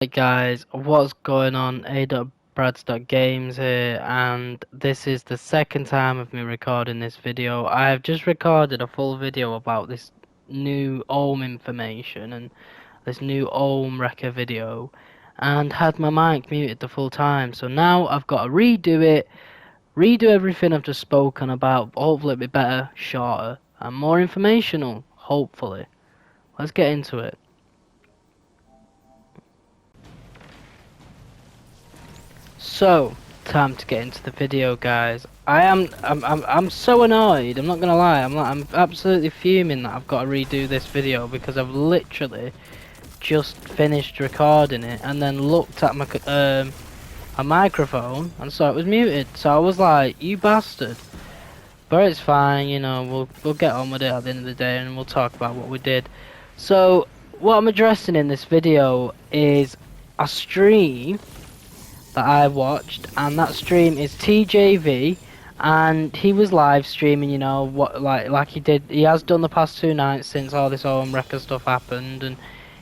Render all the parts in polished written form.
Hey guys, what's going on? A.bradz.games here, and this is the second time of me recording this video. I have just recorded a full video about this new Ohm information and this new Ohmwrecker video, and had my mic muted the full time. So now I've got to redo it, redo everything I've just spoken about. Hopefully it'll be better, shorter, and more informational. Hopefully, let's get into it. So, time to get into the video, guys. I'm so annoyed. I'm not gonna lie. I'm absolutely fuming that I've got to redo this video because I've literally just finished recording it and then looked at my a microphone and saw it was muted. So I was like, "You bastard!" But it's fine. You know, we'll get on with it at the end of the day and we'll talk about what we did. So, what I'm addressing in this video is a stream that I watched, and that stream is TJV, and he was live streaming, you know, what like he has done the past 2 nights since all this Ohmwrecker stuff happened, and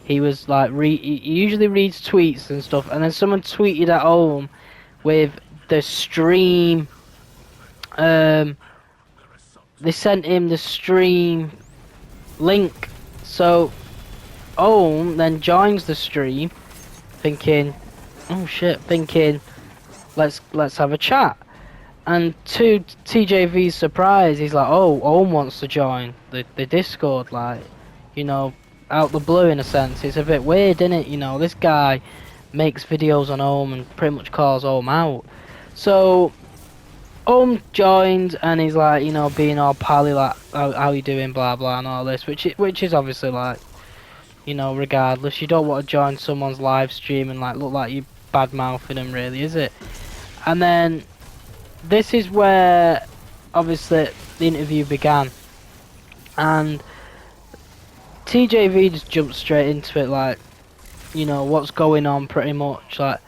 he was like he usually reads tweets and stuff, and then someone tweeted at home with the stream, they sent him the stream link, so Ohm then joins the stream thinking, oh shit, thinking let's have a chat. And to TJV's surprise, he's like, oh, Ohm wants to join the Discord, like, you know, out the blue in a sense. It's a bit weird, isn't it? You know, this guy makes videos on Ohm and pretty much calls Ohm out. So Ohm joins and he's like, you know, being all pally, like, how you doing, blah blah, and all this, which is obviously like, you know, regardless, you don't want to join someone's live stream and like look like you bad mouthing them, really, is it? And then this is where obviously the interview began, and TJV just jumped straight into it, like, you know, what's going on, pretty much, like,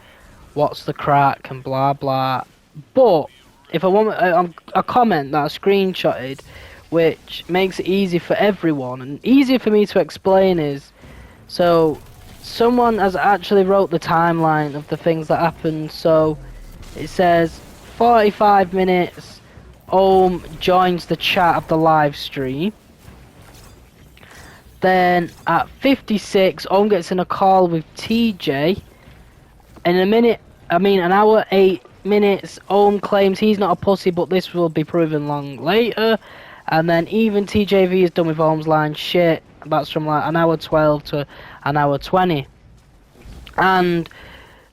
what's the crack and blah blah. But if I want a comment that I screenshotted, which makes it easy for everyone and easier for me to explain, is so someone has actually wrote the timeline of the things that happened. So it says 45 minutes, Ohm joins the chat of the live stream. Then at 56, Ohm gets in a call with TJ. In an hour 8 minutes, Ohm claims he's not a pussy, but this will be proven long later. And then even TJV is done with Ohm's line shit. That's from like an hour 12 to an hour 20. And,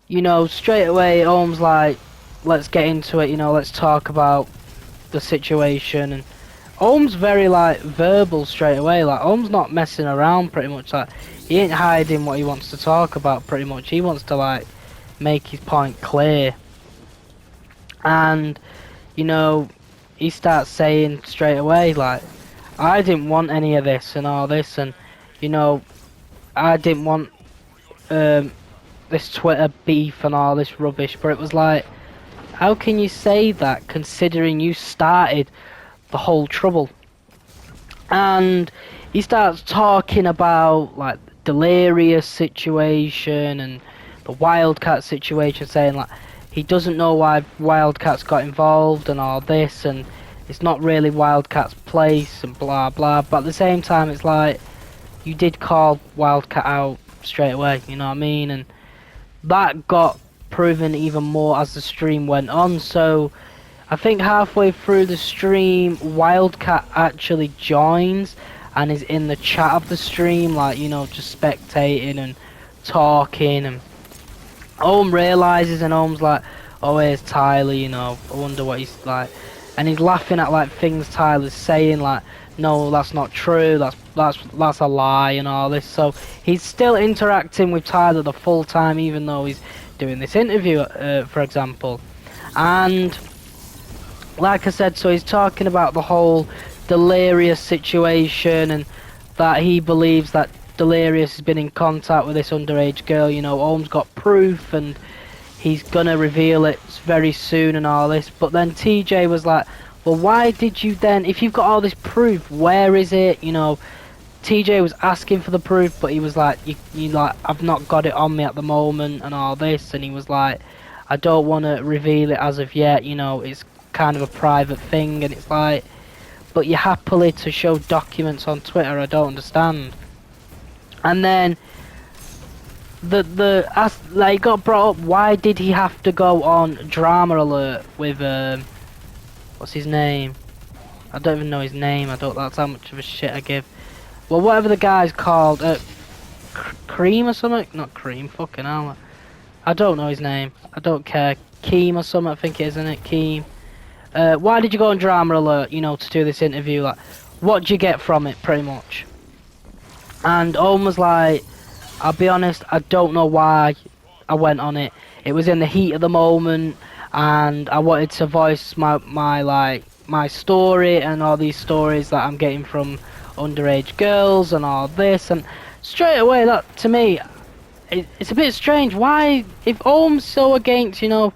you know, straight away Ohm's like, let's get into it, you know, let's talk about the situation. And Ohm's very like verbal straight away, like Ohm's not messing around pretty much, like he ain't hiding what he wants to talk about pretty much. He wants to like make his point clear. And, you know, he starts saying straight away like, I didn't want any of this and all this, and, you know, I didn't want this Twitter beef and all this rubbish. But it was like, how can you say that considering you started the whole trouble? And he starts talking about like the Delirious situation and the Wildcat situation, saying like he doesn't know why Wildcats got involved and all this, and it's not really Wildcat's place and blah blah. But at the same time, it's like, you did call Wildcat out straight away, you know what I mean? And that got proven even more as the stream went on. So I think halfway through the stream, Wildcat actually joins and is in the chat of the stream, like, you know, just spectating and talking. And Ohm realizes, and Ohm's like, oh, here's Tyler, you know, I wonder what he's like. And he's laughing at like things Tyler's saying, like, no, that's not true, that's a lie and all this. So he's still interacting with Tyler the full time, even though he's doing this interview, for example. And like I said, so he's talking about the whole Delirious situation, and that he believes that Delirious has been in contact with this underage girl. You know, Ohm's got proof and he's gonna reveal it very soon and all this. But then TJ was like, well, why did you then, if you've got all this proof, where is it? You know, TJ was asking for the proof, but he was like, you like, I've not got it on me at the moment and all this, and he was like, I don't want to reveal it as of yet, you know, it's kind of a private thing, and it's like, but you're happily to show documents on Twitter, I don't understand. And then like got brought up, why did he have to go on Drama Alert with what's his name? I don't even know his name. That's how much of a shit I give. Well, whatever the guy's called, Cream or something? Not Cream, fucking hell. I don't know his name. I don't care. Keem or something, I think it is, isn't it? Keem. Why did you go on Drama Alert, you know, to do this interview? Like, what did you get from it, pretty much? And Owen was like, I'll be honest, I don't know why I went on it. It was in the heat of the moment, and I wanted to voice my story and all these stories that I'm getting from underage girls and all this. And straight away, that to me, it's a bit strange. Why, if Ohm's so against, you know,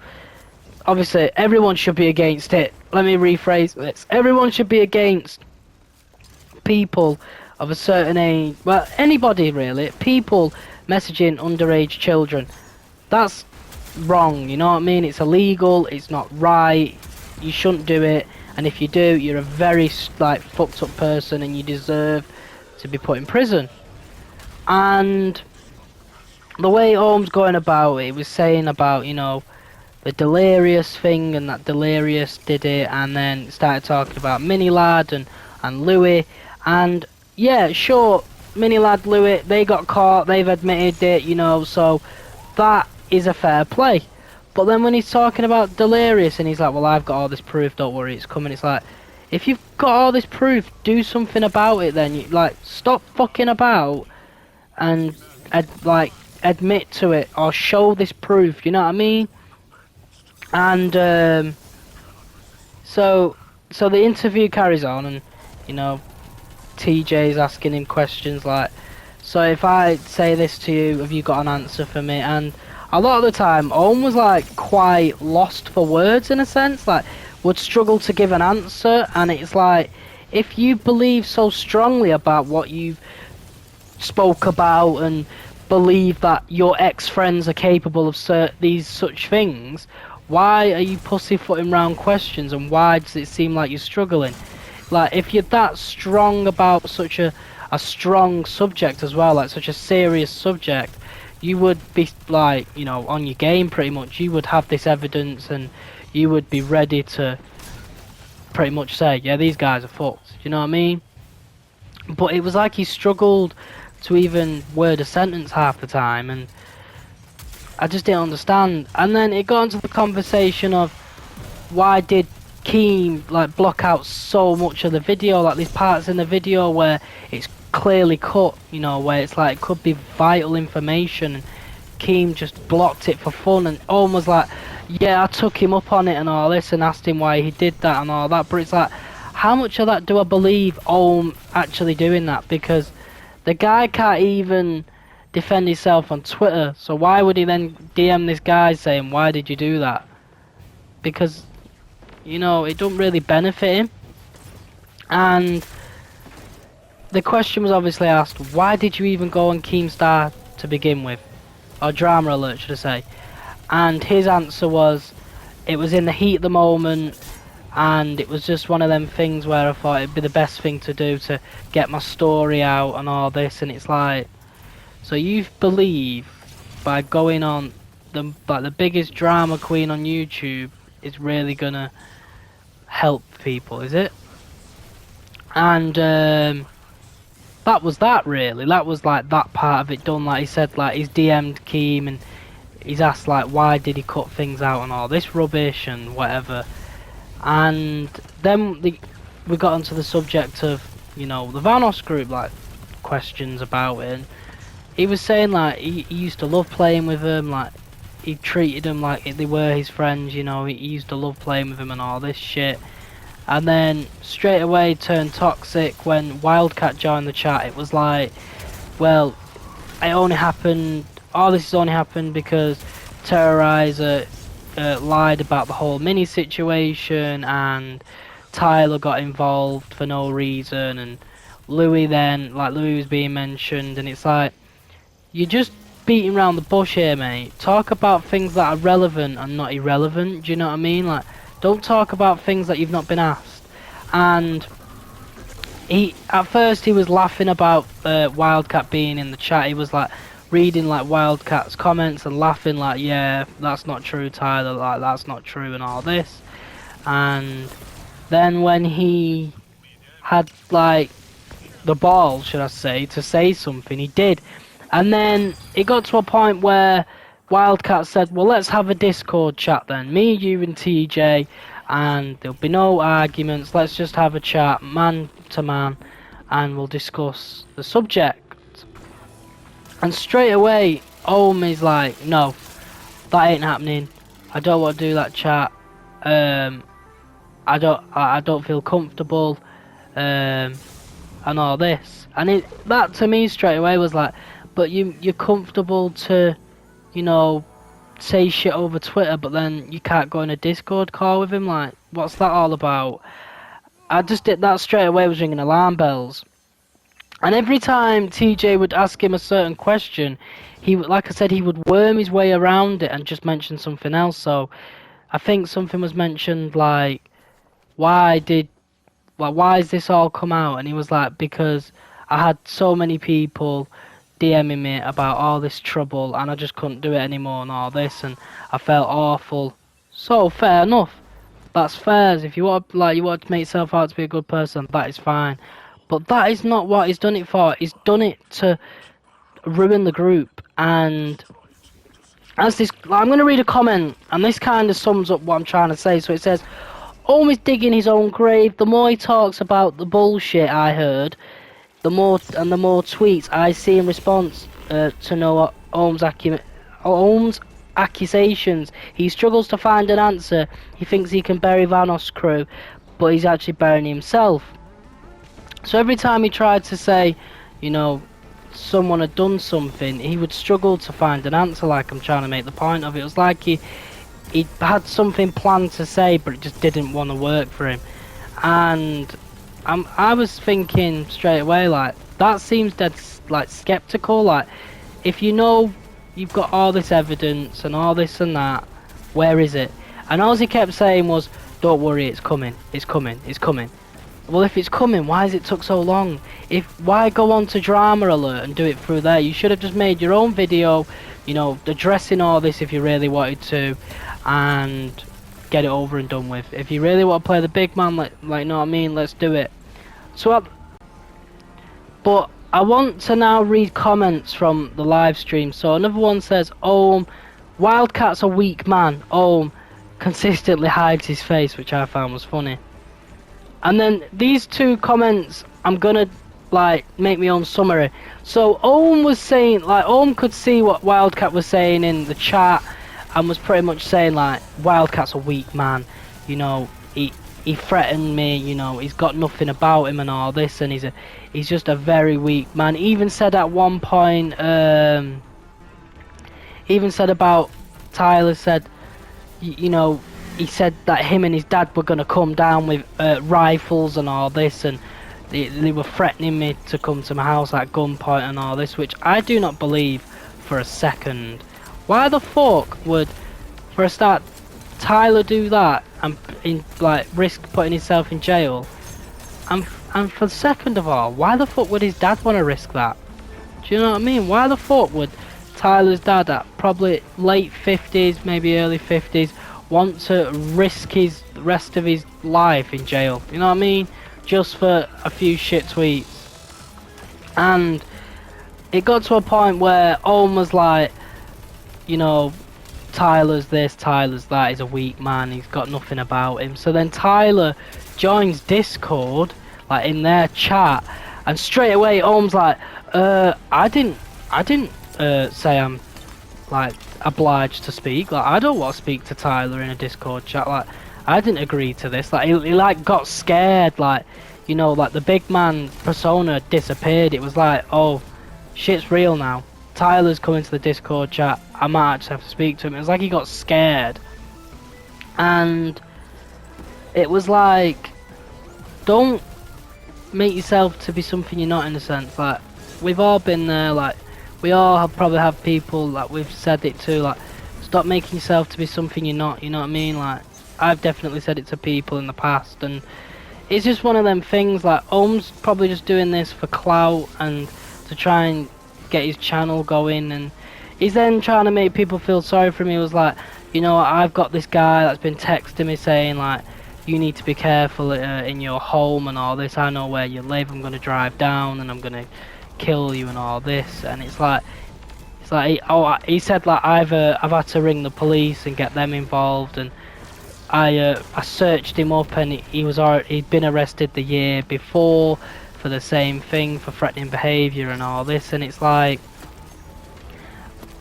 obviously everyone should be against it. Let me rephrase this. Everyone should be against people of a certain age, well, anybody really, people messaging underage children. That's wrong, you know what I mean? It's illegal, it's not right, you shouldn't do it, and if you do, you're a very, like, fucked up person and you deserve to be put in prison. And the way Ohm's going about it, was saying about, you know, the Delirious thing, and that Delirious did it, and then started talking about Mini Lad and Louis, and yeah, sure, Mini Lad, Louis, they got caught, they've admitted it, you know, so that is a fair play. But then when he's talking about Delirious and he's like, well, I've got all this proof, don't worry, it's coming, it's like, if you've got all this proof, do something about it then. You, like, stop fucking about and admit to it, or show this proof, you know what I mean? And so the interview carries on, and you know, TJ's asking him questions like, so if I say this to you, have you got an answer for me? And a lot of the time, Owen was like quite lost for words in a sense, like would struggle to give an answer. And it's like, if you believe so strongly about what you've spoke about and believe that your ex-friends are capable of these such things, why are you pussyfooting round questions, and why does it seem like you're struggling? Like, if you're that strong about such a strong subject as well, like such a serious subject, you would be, like, you know, on your game pretty much. You would have this evidence and you would be ready to pretty much say, yeah, these guys are fucked. You know what I mean? But it was like he struggled to even word a sentence half the time, and I just didn't understand. And then it got into the conversation of, why did Keem like block out so much of the video, like these parts in the video where it's clearly cut, you know, where it's like it could be vital information, and Keem just blocked it for fun, and almost like, yeah, I took him up on it and all this and asked him why he did that and all that. But it's like, how much of that do I believe Ohm actually doing that? Because the guy can't even defend himself on Twitter, so why would he then DM this guy saying, why did you do that? Because, you know, it don't really benefit him. And the question was obviously asked, why did you even go on Keemstar to begin with? Or Drama Alert, should I say. And his answer was, it was in the heat of the moment, and it was just one of them things where I thought it'd be the best thing to do to get my story out and all this. And it's like, so you believe by going on the biggest drama queen on YouTube is really gonna help people, is it? And that was that, really. That was like that part of it done. Like he said, like he's DM'd Keem and he's asked like, why did he cut things out and all this rubbish and whatever. And then we got onto the subject of, you know, the Vanos group, like questions about it. And he was saying like he used to love playing with them, like he treated them like they were his friends, you know, he used to love playing with them and all this shit. And then straight away turned toxic when Wildcat joined the chat. It was like, well, all this has only happened because Terrorizer lied about the whole mini situation, and Tyler got involved for no reason, and Louis then, like Louis was being mentioned, and it's like, you're just beating around the bush here, mate. Talk about things that are relevant and not irrelevant, do you know what I mean? Like, don't talk about things that you've not been asked. And at first he was laughing about Wildcat being in the chat. He was like reading like Wildcat's comments and laughing like, yeah, that's not true, Tyler, like that's not true and all this. And then when he had like the ball, should I say something, he did. And then it got to a point where Wildcat said, well, let's have a Discord chat then, me, you and TJ, and there'll be no arguments, let's just have a chat, man to man, and we'll discuss the subject. And straight away, Ohm is like, no, that ain't happening, I don't want to do that chat, I don't feel comfortable, and all this. And that to me straight away was like, but you're comfortable to, you know, say shit over Twitter, but then you can't go in a Discord call with him. Like, what's that all about? I just did that straight away, was ringing alarm bells. And every time TJ would ask him a certain question, like I said, he would worm his way around it and just mention something else. So I think something was mentioned like, why is this all come out? And he was like, because I had so many people DMing me about all this trouble and I just couldn't do it anymore and all this, and I felt awful. So fair enough, that's fair. If you want to make yourself out to be a good person, that is fine, but that is not what he's done it for. He's done it to ruin the group. And as this, I'm going to read a comment, and this kind of sums up what I'm trying to say. So it says, Ohm is digging his own grave. The more he talks about the bullshit I heard, the more tweets I see in response to Noah Ohm's accusations. He struggles to find an answer. He thinks he can bury Vanos' crew, but he's actually burying himself. So every time he tried to say, you know, someone had done something, he would struggle to find an answer. Like, I'm trying to make the point of it. It was like he had something planned to say, but it just didn't want to work for him. And I was thinking straight away, like, that seems dead, like, skeptical. Like, if you know you've got all this evidence and all this and that, where is it? And all he kept saying was, don't worry, it's coming, it's coming, it's coming. Well, if it's coming, why has it took so long? Why go on to Drama Alert and do it through there? You should have just made your own video, you know, addressing all this if you really wanted to, and get it over and done with. If you really want to play the big man, like know what I mean, let's do it. So, but I want to now read comments from the live stream. So another one says, Ohm, Wildcat's a weak man. Ohm consistently hides his face, which I found was funny. And then these two comments, I'm gonna like make my own summary. So Ohm was saying, like, Ohm could see what Wildcat was saying in the chat, and was pretty much saying like, Wildcat's a weak man, you know, he threatened me, you know, he's got nothing about him and all this, and he's just a very weak man. He even said at one point, even said about Tyler, said, you know, he said that him and his dad were gonna come down with rifles and all this, and they were threatening me to come to my house at gunpoint and all this, which I do not believe for a second. Why the fuck would, for a start, Tyler do that and like risk putting himself in jail? And for the second of all, why the fuck would his dad want to risk that? Do you know what I mean? Why the fuck would Tyler's dad, at probably late 50s, maybe early 50s, want to risk the rest of his life in jail? You know what I mean? Just for a few shit tweets. And it got to a point where Ohm was like, you know, Tyler's this, Tyler's that, he's a weak man, he's got nothing about him. So then Tyler joins Discord, like in their chat, and straight away Ohm's like, I didn't say I'm like obliged to speak. Like, I don't want to speak to Tyler in a Discord chat. Like, I didn't agree to this. Like, he like got scared. Like, you know, like the big man persona disappeared. It was like, oh, shit's real now. Tyler's coming to the Discord chat. I might actually have to speak to him. It was like he got scared. And it was like, don't make yourself to be something you're not, in a sense. Like, we've all been there. Like, we all probably have people like we've said it to. Like, stop making yourself to be something you're not. You know what I mean? Like, I've definitely said it to people in the past, and it's just one of them things. Like, Ohm's probably just doing this for clout and to try and get his channel going, and he's then trying to make people feel sorry for him. He was like, you know, I've got this guy that's been texting me saying like, you need to be careful in your home and all this. I know where you live. I'm gonna drive down and I'm gonna kill you and all this. And it's like he said like I've had to ring the police and get them involved. And I searched him up and he'd been arrested the year before for the same thing, for threatening behaviour and all this. And it's like,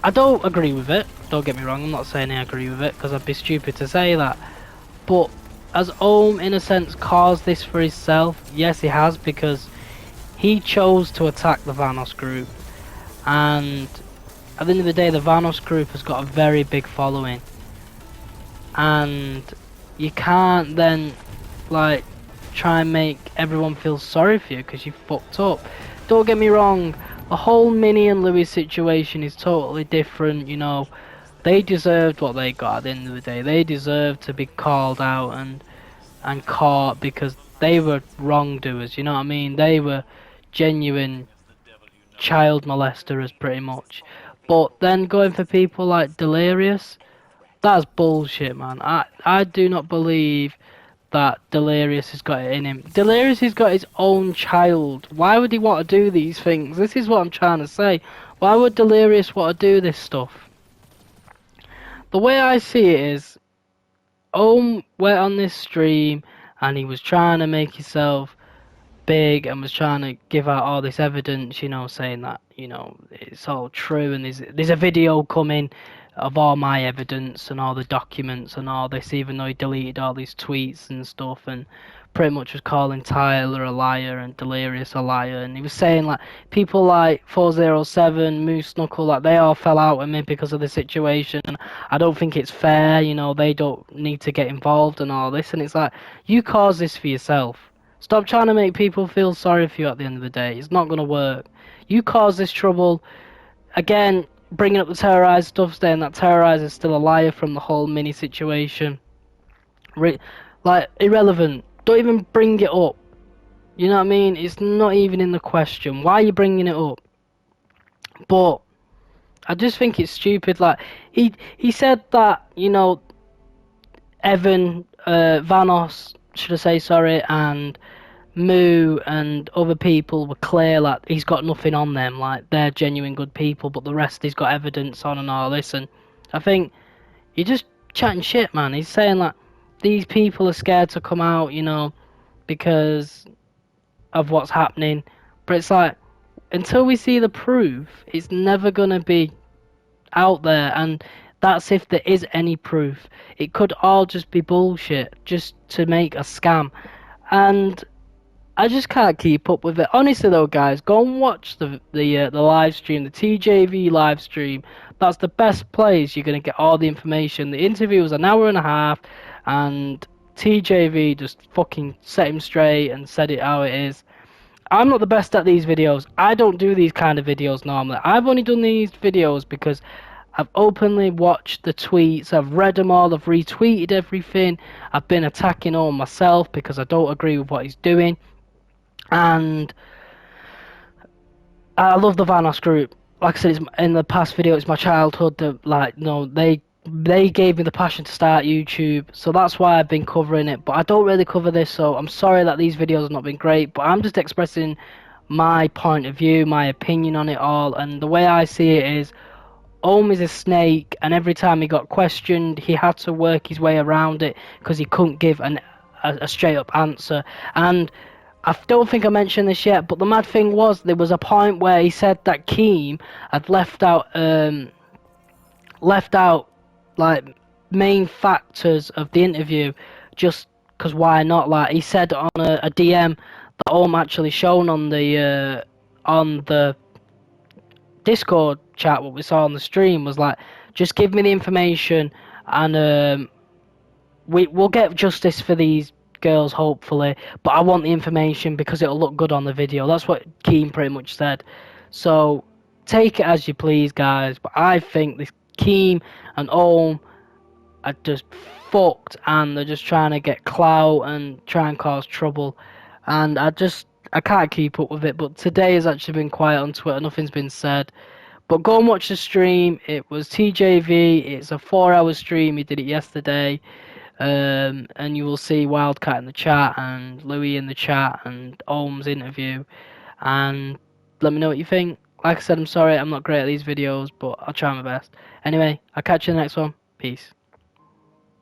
I don't agree with it. Don't get me wrong. I'm not saying I agree with it because I'd be stupid to say that. But has Ohm, in a sense, caused this for himself? Yes, he has, because he chose to attack the Vanos group, and at the end of the day, the Vanos group has got a very big following, and you can't then like try and make everyone feel sorry for you because you fucked up. Don't get me wrong, the whole Minnie and Louis situation is totally different. You know, they deserved what they got at the end of the day. They deserved to be called out and caught because they were wrongdoers, you know what I mean? They were genuine child molesters, pretty much. But then going for people like Delirious, that's bullshit, man. I do not believe that Delirious has got it in him. Delirious has got his own child. Why would he want to do these things? This is what I'm trying to say. Why would Delirious want to do this stuff? The way I see it is, Ohm went on this stream and he was trying to make himself big and was trying to give out all this evidence, you know, saying that, you know, it's all true, and there's a video coming of all my evidence and all the documents and all this, even though he deleted all these tweets and stuff, and pretty much was calling Tyler a liar and Delirious a liar. And he was saying like people like 407, Moose Knuckle, like they all fell out with me because of the situation, and I don't think it's fair, you know, they don't need to get involved and all this. And it's like, you caused this for yourself. Stop trying to make people feel sorry for you at the end of the day. It's not going to work. You caused this trouble. Again, bringing up the Terrorize stuff, saying that Terrorize is still a liar from the whole mini situation. Like, irrelevant. Don't even bring it up. You know what I mean? It's not even in the question. Why are you bringing it up? But I just think it's stupid. Like, he said that, you know, Evan, Vanos, should I say, sorry, and Moo and other people were clear, like he's got nothing on them, like they're genuine good people, but the rest he's got evidence on and all this. And I think you're just chatting shit, man. He's saying like these people are scared to come out, you know, because of what's happening. But it's like, until we see the proof, it's never gonna be out there. And that's if there is any proof. It could all just be bullshit, just to make a scam. And I just can't keep up with it. Honestly though, guys, go and watch the live stream, the TJV live stream. That's the best place you're gonna get all the information. The interview was an hour and a half, and TJV just fucking set him straight and said it how it is. I'm not the best at these videos. I don't do these kind of videos normally. I've only done these videos because I've openly watched the tweets, I've read them all, I've retweeted everything, I've been attacking all myself because I don't agree with what he's doing. And I love the Vanos group. Like I said, in the past video, it's my childhood. Like, no, they gave me the passion to start YouTube, so that's why I've been covering it. But I don't really cover this, so I'm sorry that these videos have not been great. But I'm just expressing my point of view, my opinion on it all, and the way I see it is, Ohm is a snake, and every time he got questioned, he had to work his way around it because he couldn't give a straight up answer. And I don't think I mentioned this yet, but the mad thing was, there was a point where he said that Keem had left out like main factors of the interview, just because why not? Like he said on a DM that Ohm actually shown on the Discord chat, what we saw on the stream, was like, just give me the information and we'll get justice for these girls, hopefully. But I want the information because it'll look good on the video. That's what Keem pretty much said. So take it as you please, guys. But I think this Keem and Ohm are just fucked, and they're just trying to get clout and try and cause trouble. And I can't keep up with it. But today has actually been quiet on Twitter. Nothing's been said. But go and watch the stream. It was TJV. It's a 4-hour stream. He did it yesterday. And you will see Wildcat in the chat and Louis in the chat and Ohm's interview. And let me know what you think. Like I said, I'm sorry I'm not great at these videos, but I'll try my best. Anyway, I'll catch you in the next one. Peace.